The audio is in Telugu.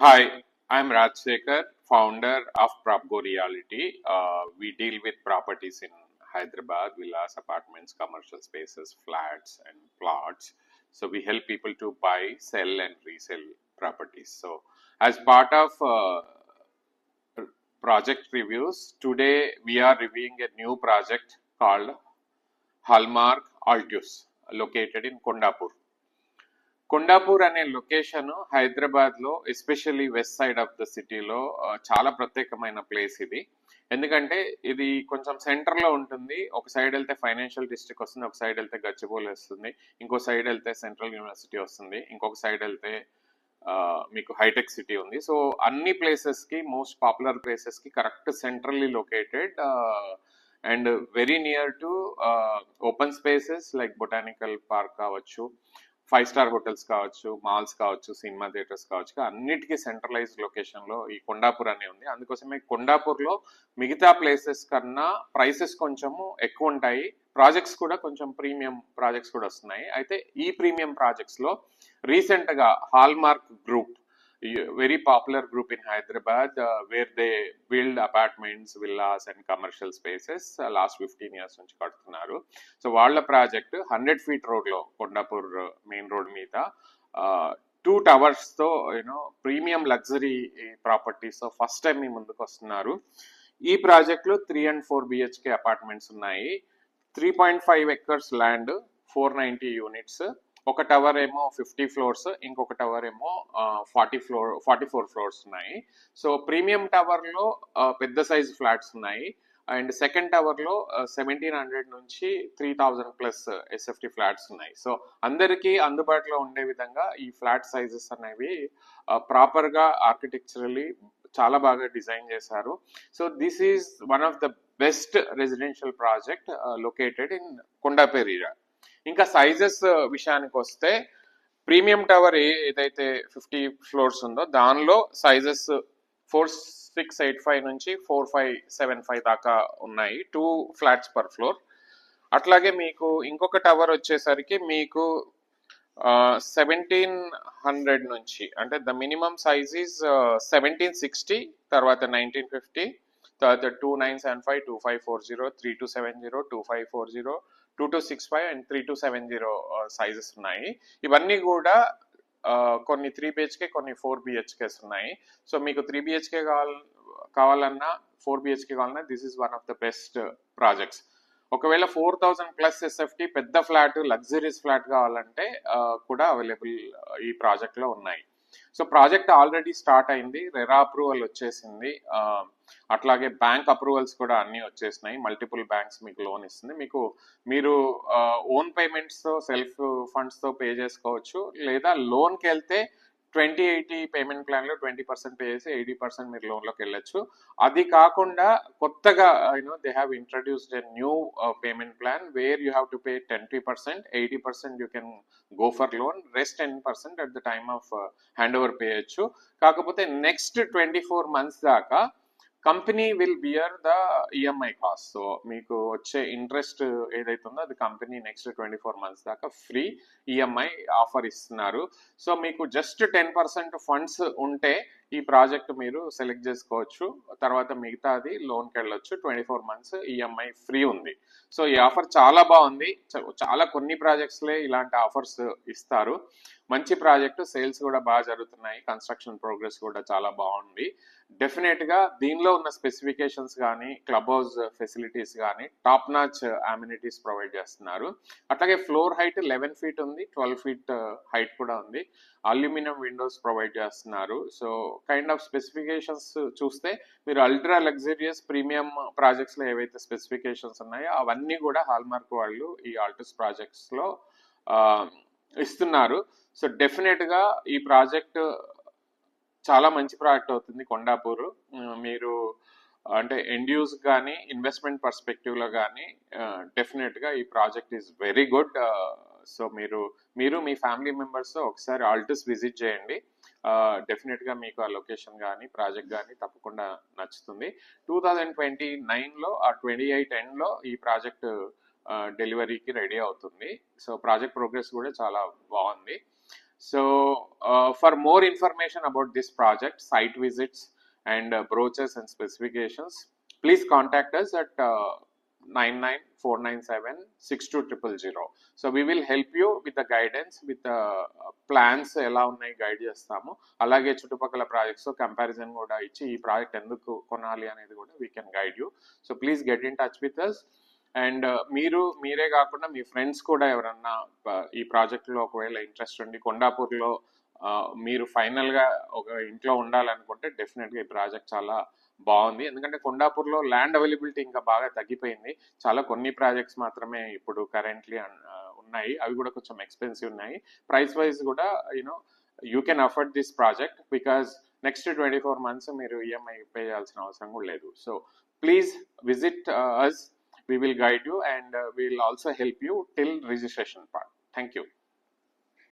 Hi, I'm Raj Sekhar, founder of PropGo Reality. We deal with properties in Hyderabad, villas, apartments, commercial spaces, flats, and plots. So we help people to buy, sell, and resell properties. So, as part of project reviews, today we are reviewing a new project called Hallmark Altus, located in Kondapur. Kondapur అనే లొకేషన్ హైదరాబాద్ లో especially west side of the సిటీలో చాలా ప్రత్యేకమైన ప్లేస్ ఇది. ఎందుకంటే ఇది కొంచెం సెంటర్ లో ఉంటుంది. ఒక సైడ్ వెళ్తే ఫైనాన్షియల్ డిస్ట్రిక్ట్ వస్తుంది, ఒక సైడ్ వెళ్తే గచ్చిబౌలి వస్తుంది, ఇంకో సైడ్ వెళ్తే సెంట్రల్ యూనివర్సిటీ వస్తుంది, ఇంకొక సైడ్ వెళ్తే మీకు హైటెక్ సిటీ ఉంది. సో అన్ని ప్లేసెస్ కి మోస్ట్ పాపులర్ ప్లేసెస్ కి correct centrally located and very near to open spaces like botanical park కావచ్చు, 5 స్టార్ హోటల్స్ కావచ్చు, మాల్స్ కావచ్చు, సినిమా థియేటర్స్ కావచ్చు, అన్నిటికీ సెంట్రలైజ్డ్ లొకేషన్ లో ఈ కొండాపూర్ అనే ఉంది. అందుకోసమే కొండాపూర్ లో మిగతా ప్లేసెస్ కన్నా ప్రైసెస్ కొంచెము ఎక్కువ ఉంటాయి. ప్రాజెక్ట్స్ కూడా కొంచెం ప్రీమియం ప్రాజెక్ట్స్ కూడా వస్తున్నాయి. అయితే ఈ ప్రీమియం ప్రాజెక్ట్స్ లో రీసెంట్ గా hallmark group, very popular group in Hyderabad, where they build apartments, villas and commercial spaces last 15 years నుంచి కడుతున్నారు. సో వాళ్ళ ప్రాజెక్ట్ 100 ఫీట్ రోడ్ లో కొండాపూర్ మెయిన్ రోడ్ మీద 2 టవర్స్ తో ప్రీమియం లగ్జరీ ప్రాపర్టీస్ తో ఫస్ట్ టైం మీ ముందుకు వస్తున్నారు. ఈ ప్రాజెక్ట్ లో 3 and 4 BHK అపార్ట్మెంట్స్ ఉన్నాయి. 3.5 acres ల్యాండ్, 490 యూనిట్స్. ఒక టవర్ ఏమో 50 floors, ఇంకొక టవర్ ఏమో 44 floors ఉన్నాయి. సో ప్రీమియం టవర్ లో పెద్ద సైజ్ ఫ్లాట్స్ ఉన్నాయి. అండ్ సెకండ్ టవర్ లో 1700 నుంచి 3000 ప్లస్ SFT ఫ్లాట్స్ ఉన్నాయి. సో అందరికీ అందుబాటులో ఉండే విధంగా ఈ ఫ్లాట్ సైజెస్ అనేవి ప్రాపర్ గా ఆర్కిటెక్చరలీ చాలా బాగా డిజైన్ చేశారు. So this is one of the best residential project located in Kondapur area. ఇంకా సైజెస్ విషయానికి వస్తే ప్రీమియం టవర్ ఏదైతే 50 floors ఉందో దానిలో సైజెస్ 4685 నుంచి 4575 దాకా ఉన్నాయి, 2 flats per floor. అట్లాగే మీకు ఇంకొక టవర్ వచ్చేసరికి మీకు 1700 నుంచి, అంటే ద మినిమం సైజ్ ఈజ్ 1760, తర్వాత 1950, తర్వాత 2975, 2540, 3270, 2540, 2265 అండ్ 3270 సైజెస్ ఉన్నాయి. ఇవన్నీ కూడా కొన్ని 3 BHK, కొన్ని 4 BHKs ఉన్నాయి. సో మీకు 3 BHK కావాలన్నా 4 BHK కావాలన్నా this is one of the best projects. ఒకవేళ 4000 ప్లస్ SFT పెద్ద ఫ్లాట్, లగ్జరీస్ ఫ్లాట్ కావాలంటే కూడా అవైలబుల్ ఈ ప్రాజెక్ట్ లో ఉన్నాయి. సో ప్రాజెక్ట్ ఆల్రెడీ స్టార్ట్ అయింది, రెరా అప్రూవల్ వచ్చేసింది, అట్లాగే బ్యాంక్ అప్రూవల్స్ కూడా అన్ని వచ్చేసినాయి. మల్టిపుల్ బ్యాంక్స్ మీకు లోన్ ఇస్తుంది. మీరు ఓన్ పేమెంట్స్ తో, సెల్ఫ్ ఫండ్స్ తో పే చేసుకోవచ్చు. లేదా లోన్కి వెళ్తే 2080 పేమెంట్ ప్లాన్ లో 20% పే చేసి 80% మీరు లోన్ లోకి వెళ్ళొచ్చు. అది కాకుండా కొత్తగా they have introduced a new payment plan where you have to pay 20%, 80% you can go for loan, rest 10% at the time of hand over pay చేయొచ్చు. కాకపోతే నెక్స్ట్ 24 months దాకా company will bear the EMI cost. So మీకు వచ్చే ఇంట్రెస్ట్ ఏదైతే ఉందో అది కంపెనీ నెక్స్ట్ 24 months దాకా ఫ్రీ EMI ఆఫర్ ఇస్తున్నారు. సో మీకు జస్ట్ 10% ఫండ్స్ ఉంటే ఈ ప్రాజెక్ట్ మీరు సెలెక్ట్ చేసుకోవచ్చు. తర్వాత మిగతాది లోన్కి వెళ్ళొచ్చు. 24 months EMI ఫ్రీ ఉంది. సో ఈ ఆఫర్ చాలా బాగుంది. చాలా కొన్ని ప్రాజెక్ట్స్లే ఇలాంటి ఆఫర్స్ ఇస్తారు. మంచి ప్రాజెక్ట్, సేల్స్ కూడా బాగా జరుగుతున్నాయి, కన్స్ట్రక్షన్ ప్రోగ్రెస్ కూడా చాలా బాగుంది. డెఫినెట్ గా దీనిలో ఉన్న స్పెసిఫికేషన్స్ కానీ, క్లబ్ హౌస్ ఫెసిలిటీస్ కానీ టాప్ నాచ్ అమ్యూనిటీస్ ప్రొవైడ్ చేస్తున్నారు. అట్లాగే ఫ్లోర్ హైట్ 11 feet ఉంది, 12 feet హైట్ కూడా ఉంది. అల్యూమినియం విండోస్ ప్రొవైడ్ చేస్తున్నారు. సో కైండ్ ఆఫ్ స్పెసిఫికేషన్స్ చూస్తే మీరు అల్ట్రా లగ్జరియస్ ప్రీమియం ప్రాజెక్ట్స్ లో ఏవైతే స్పెసిఫికేషన్స్ ఉన్నాయో అవన్నీ కూడా హాల్మార్క్ వాళ్ళు ఈ ఆల్టస్ ప్రాజెక్ట్స్ లో ఇస్తున్నారు. సో డెఫినెట్ గా ఈ ప్రాజెక్ట్ చాలా మంచి ప్రాజెక్ట్ అవుతుంది కొండాపూర్. మీరు అంటే ఎండ్ యూజ్ కానీ, ఇన్వెస్ట్మెంట్ పర్స్పెక్టివ్ లో కానీ డెఫినెట్ గా ఈ project is very good. So మీరు మీ ఫ్యామిలీ మెంబర్స్ ఒకసారి ఆల్టస్ విజిట్ చేయండి. డెఫినెట్ గా మీకు ఆ లొకేషన్ కానీ, ప్రాజెక్ట్ కానీ తప్పకుండా నచ్చుతుంది. 2029 లో 28 end లో ఈ ప్రాజెక్ట్ డెలివరీకి రెడీ అవుతుంది. సో ప్రాజెక్ట్ ప్రోగ్రెస్ కూడా చాలా బాగుంది. So for more information about this project, site visits and brochures and specifications, please contact us at 99497 So we will help you with the guidance, with the plans ఎలా ఉన్నాయి గైడ్ చేస్తాము. అలాగే చుట్టుపక్కల ప్రాజెక్ట్స్ కంపారిజన్ కూడా ఇచ్చి ఈ ప్రాజెక్ట్ ఎందుకు కొనాలి అనేది కూడా we can guide you. So please get in touch with us. And మీరే కాకుండా మీ ఫ్రెండ్స్ కూడా ఎవరన్నా ఈ ప్రాజెక్ట్లో ఒకవేళ ఇంట్రెస్ట్ ఉండి కొండాపూర్లో మీరు ఫైనల్గా ఒక ఇంట్లో ఉండాలనుకుంటే డెఫినెట్గా ఈ ప్రాజెక్ట్ చాలా బాగుంది. ఎందుకంటే కొండాపూర్లో ల్యాండ్ అవైలబిలిటీ ఇంకా బాగా తగ్గిపోయింది. చాలా కొన్ని ప్రాజెక్ట్స్ మాత్రమే ఇప్పుడు కరెంట్లీ ఉన్నాయి, అవి కూడా కొంచెం ఎక్స్పెన్సివ్ ఉన్నాయి. ప్రైస్ వైజ్ కూడా you know you can afford this project because next 24 months మీరు ఈఎంఐ పే చేయాల్సిన అవసరం కూడా లేదు. So please visit us. We will guide you and we will also help you till registration part. Thank you.